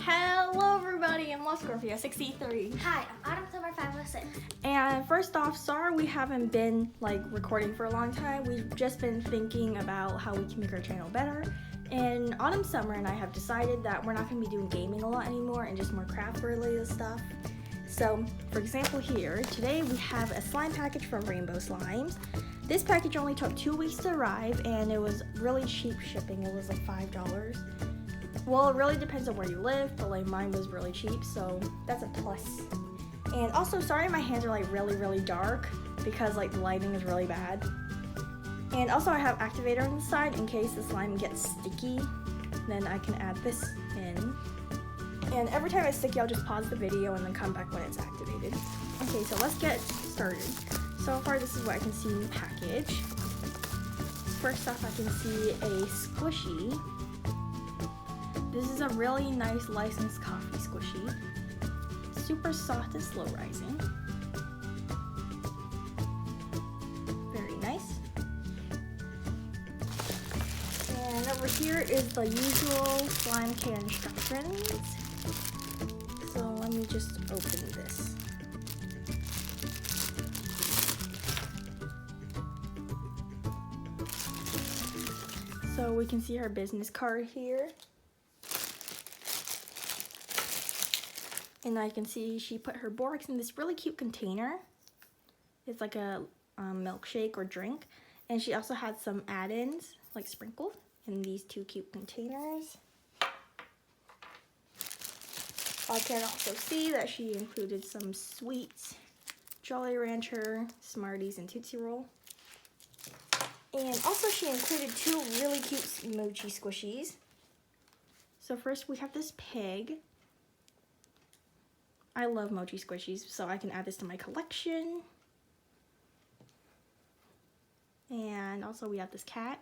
Hello everybody, I'm LoveScorpio63. Hi, I'm AutumnSummer 506. And first off, sorry we haven't been recording for a long time. We've just been thinking about how we can make our channel better. And AutumnSummer and I have decided that we're not going to be doing gaming a lot anymore and just more craft related stuff. So, for example here, today we have a slime package from Rainbow Slimes. This package only took 2 weeks to arrive and it was really cheap shipping. It was like $5. Well, it really depends on where you live, but mine was really cheap, so that's a plus. And also, sorry my hands are really dark because the lighting is really bad. And also I have activator on the side in case the slime gets sticky, then I can add this in. And every time it's sticky, I'll just pause the video and then come back when it's activated. Okay, so let's get started. So far, this is what I can see in the package. First off, I can see a squishy. This is a really nice licensed coffee squishy. Super soft and slow rising. Very nice. And over here is the usual slime care instructions. So let me just open this. So we can see her business card here. And I can see she put her borax in this really cute container. It's like a milkshake or drink. And she also had some add-ins, sprinkled, in these two cute containers. I can also see that she included some sweets, Jolly Rancher, Smarties, and Tootsie Roll. And also she included two really cute mochi squishies. So first we have this pig. I love mochi squishies, so I can add this to my collection. And also we have this cat.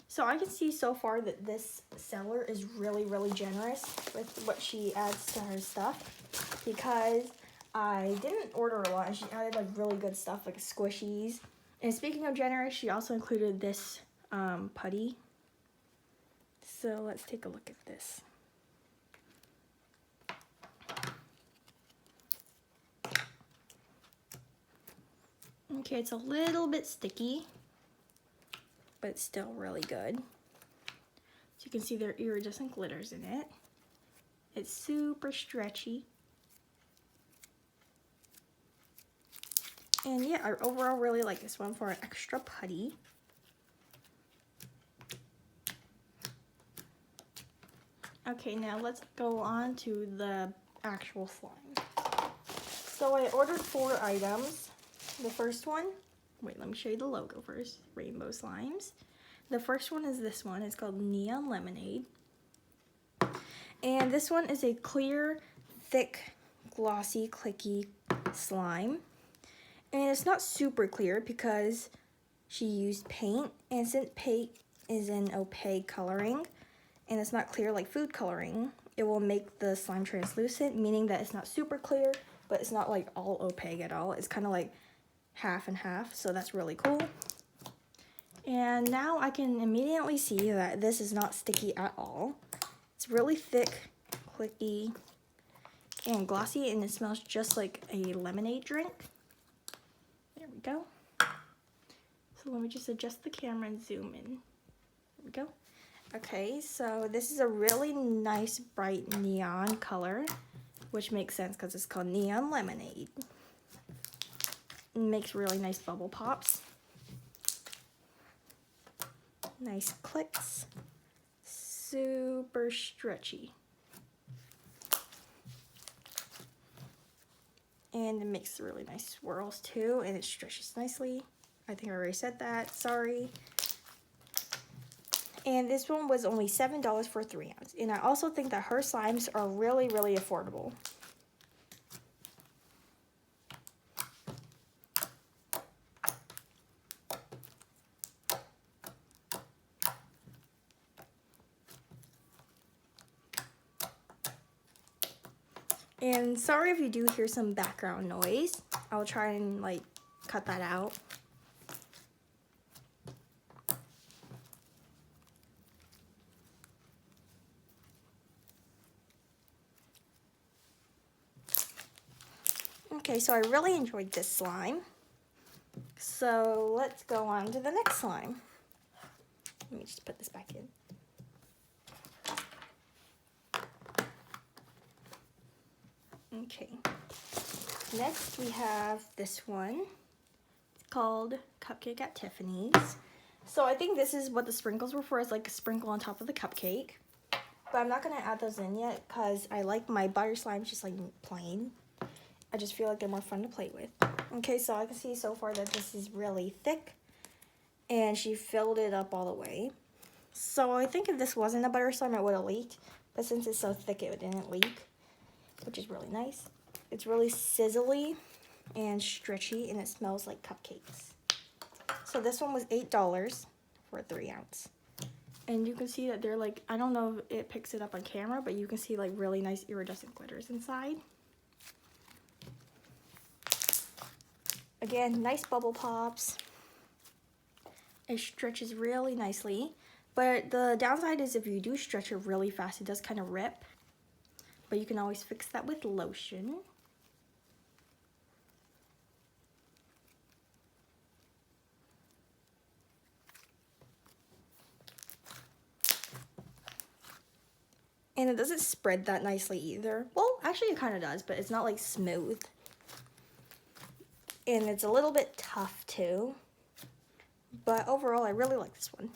So I can see so far that this seller is really generous with what she adds to her stuff, because I didn't order a lot and she added really good stuff like squishies. And speaking of generous, she also included this putty. So let's take a look at this. Okay, it's a little bit sticky, but it's still really good. So you can see there are iridescent glitters in it. It's super stretchy. And yeah, I overall really like this one for an extra putty. Okay, now let's go on to the actual slime. So I ordered 4 items. The first one, wait, let me show you the logo first. Rainbow Slimes. The first one is this one. It's called Neon Lemonade. And this one is a clear, thick, glossy, clicky slime. And it's not super clear because she used paint. And since paint is an opaque coloring, and it's not clear like food coloring, it will make the slime translucent, meaning that it's not super clear, but it's not all opaque at all. It's kind of half and half, so that's really cool. And now I can immediately see that this is not sticky at all. It's really thick, clicky, and glossy, and it smells just like a lemonade drink. There we go. So let me just adjust the camera and zoom in. There we go. Okay, so this is a really nice bright neon color, which makes sense because it's called Neon Lemonade. It makes really nice bubble pops. Nice clicks. Super stretchy. And it makes really nice swirls too, and it stretches nicely. I think I already said that, sorry. And this one was only $7 for 3 ounce. And I also think that her slimes are really affordable. And sorry if you do hear some background noise. I'll try and cut that out. Okay, so I really enjoyed this slime. So let's go on to the next slime. Let me just put this back in. Okay. Next we have this one. It's called Cupcake at Tiffany's. So I think this is what the sprinkles were for, is like a sprinkle on top of the cupcake. But I'm not going to add those in yet because I like my butter slimes just like plain. I just feel like they're more fun to play with. Okay, so I can see so far that this is really thick. And she filled it up all the way. So I think if this wasn't a butter slime, it would have leaked. But since it's so thick, it didn't leak, which is really nice. It's really sizzly and stretchy, and it smells like cupcakes. So this one was $8 for a 3-ounce. And you can see that they're like, I don't know if it picks it up on camera, but you can see like really nice iridescent glitters inside. Again, nice bubble pops. It stretches really nicely. But the downside is if you do stretch it really fast, it does kind of rip. But you can always fix that with lotion. And it doesn't spread that nicely either. Well, actually it kind of does, but it's not like smooth. And it's a little bit tough too. But overall, I really like this one.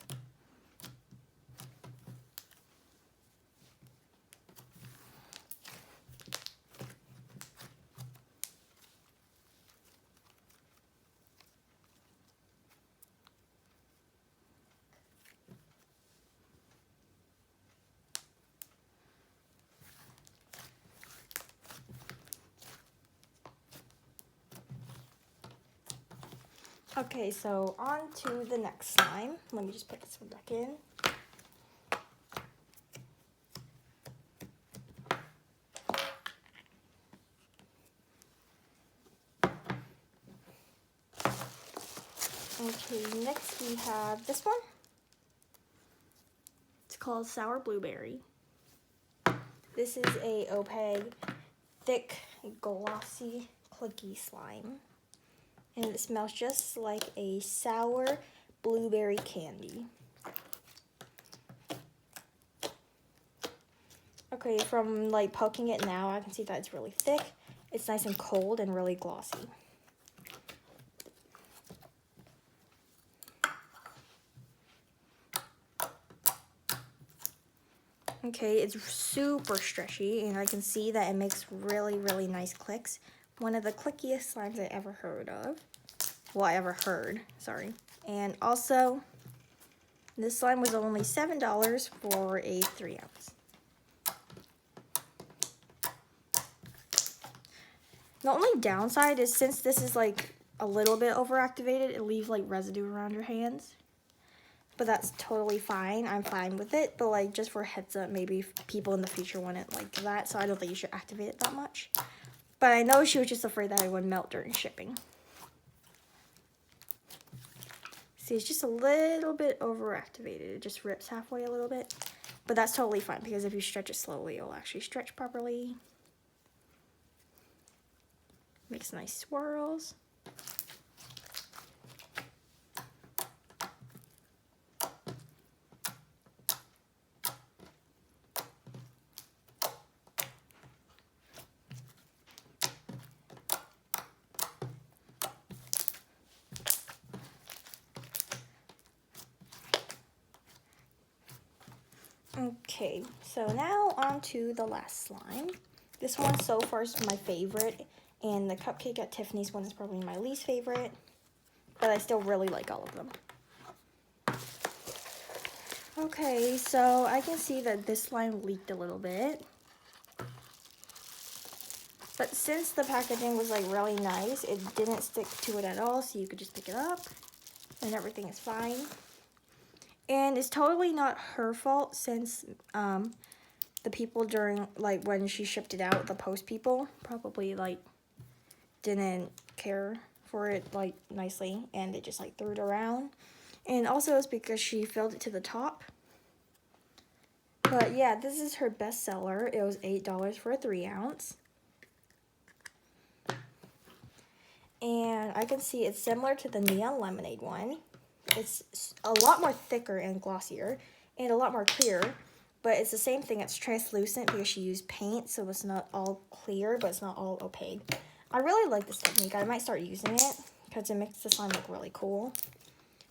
Okay, so on to the next slime. Let me just put this one back in. Okay, next we have this one. It's called Sour Blueberry. This is a opaque, thick, glossy, clicky slime. And it smells just like a sour blueberry candy. Okay, from like poking it now, I can see that it's really thick. It's nice and cold and really glossy. Okay, it's super stretchy, and I can see that it makes really, really nice clicks. One of the clickiest slimes I ever heard of. Well, I ever heard, sorry. And also, this slime was only $7 for a 3-ounce. The only downside is since this is like a little bit overactivated, it leaves like residue around your hands. But that's totally fine. I'm fine with it. But like just for a heads up, maybe people in the future wouldn't like that. So I don't think you should activate it that much. But I know she was just afraid that it would melt during shipping. See, it's just a little bit overactivated. It just rips halfway a little bit. But that's totally fine because if you stretch it slowly, it'll actually stretch properly. Makes nice swirls. Okay, so now on to the last slime. This one so far is my favorite, and the Cupcake at Tiffany's one is probably my least favorite, but I still really like all of them. Okay, so I can see that this slime leaked a little bit. But since the packaging was like really nice, it didn't stick to it at all, so you could just pick it up and everything is fine. And it's totally not her fault since the people during, like, when she shipped it out, the post people probably, like, didn't care for it, like, nicely. And they just, like, threw it around. And also it's because she filled it to the top. But, yeah, this is her best seller. It was $8 for a 3-ounce. And I can see it's similar to the Neon Lemonade one. It's a lot more thicker and glossier and a lot more clear, but it's the same thing. It's translucent because she used paint, so it's not all clear, but it's not all opaque. I really like this technique. I might start using it because it makes the slime look really cool.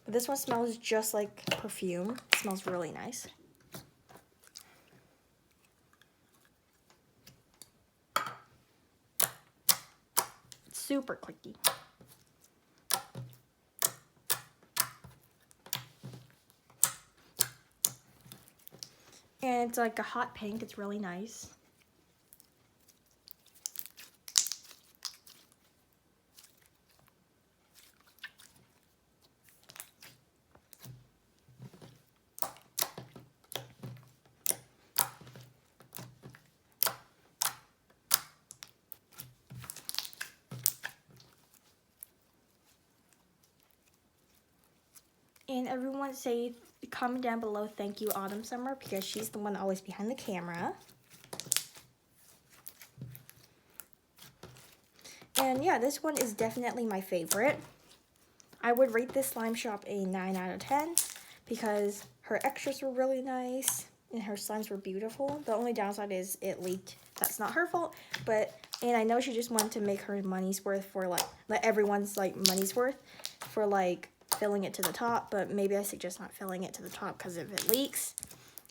But this one smells just like perfume. It smells really nice. It's super clicky. And it's like a hot pink. It's really nice. And everyone say, comment down below, thank you, AutumnSummer, because she's the one always behind the camera. And yeah, this one is definitely my favorite. I would rate this slime shop a 9 out of 10 because her extras were really nice and her slimes were beautiful. The only downside is it leaked. That's not her fault, and I know she just wanted to make her money's worth for like everyone's like money's worth for like filling it to the top, but maybe I suggest not filling it to the top because if it leaks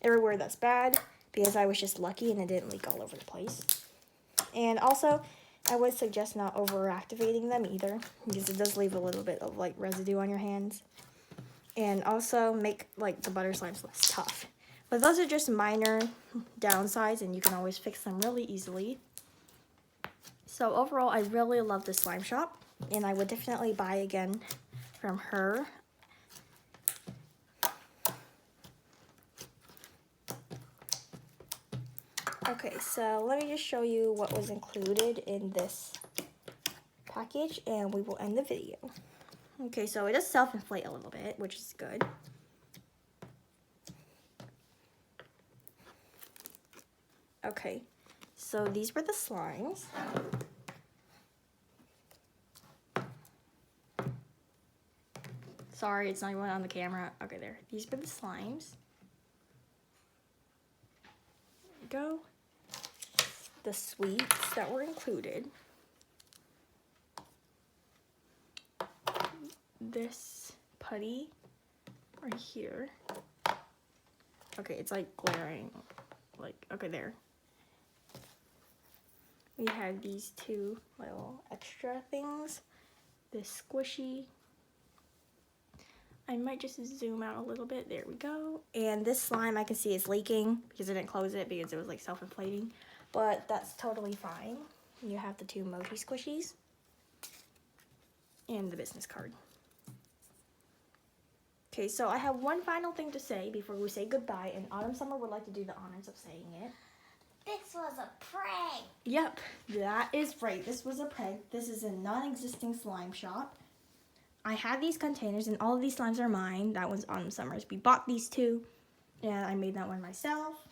everywhere, that's bad, because I was just lucky and it didn't leak all over the place. And also, I would suggest not over activating them either, because it does leave a little bit of like residue on your hands. And also make like the butter slimes less tough. But those are just minor downsides and you can always fix them really easily. So overall, I really love this slime shop and I would definitely buy again from her. Okay, so let me just show you what was included in this package and we will end the video. Okay, so it does self-inflate a little bit, which is good. Okay, so these were the slimes. Sorry, it's not even on the camera. Okay, there. These were the slimes. There we go. The sweets that were included. This putty right here. Okay, it's like glaring. Like, okay, there. We have these two little extra things. This squishy. I might just zoom out a little bit. There we go. And this slime I can see is leaking because I didn't close it because it was like self-inflating. But that's totally fine. You have the two mochi squishies. And the business card. Okay, so I have one final thing to say before we say goodbye. And AutumnSummer would like to do the honors of saying it. This was a prank. Yep, that is right. This was a prank. This is a non-existing slime shop. I had these containers and all of these slimes are mine. That one's AutumnSummer's. We bought these two and I made that one myself.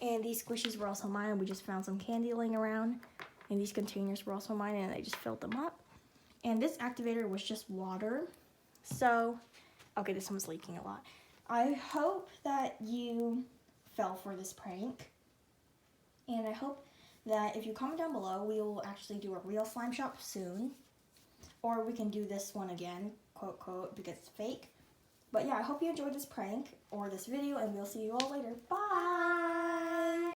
And these squishies were also mine. We just found some candy laying around. And these containers were also mine and I just filled them up. And this activator was just water. So, okay, this one's leaking a lot. I hope that you fell for this prank. And I hope that if you comment down below, we will actually do a real slime shop soon. Or we can do this one again, quote, quote, because it's fake. But yeah, I hope you enjoyed this prank or this video, and we'll see you all later. Bye!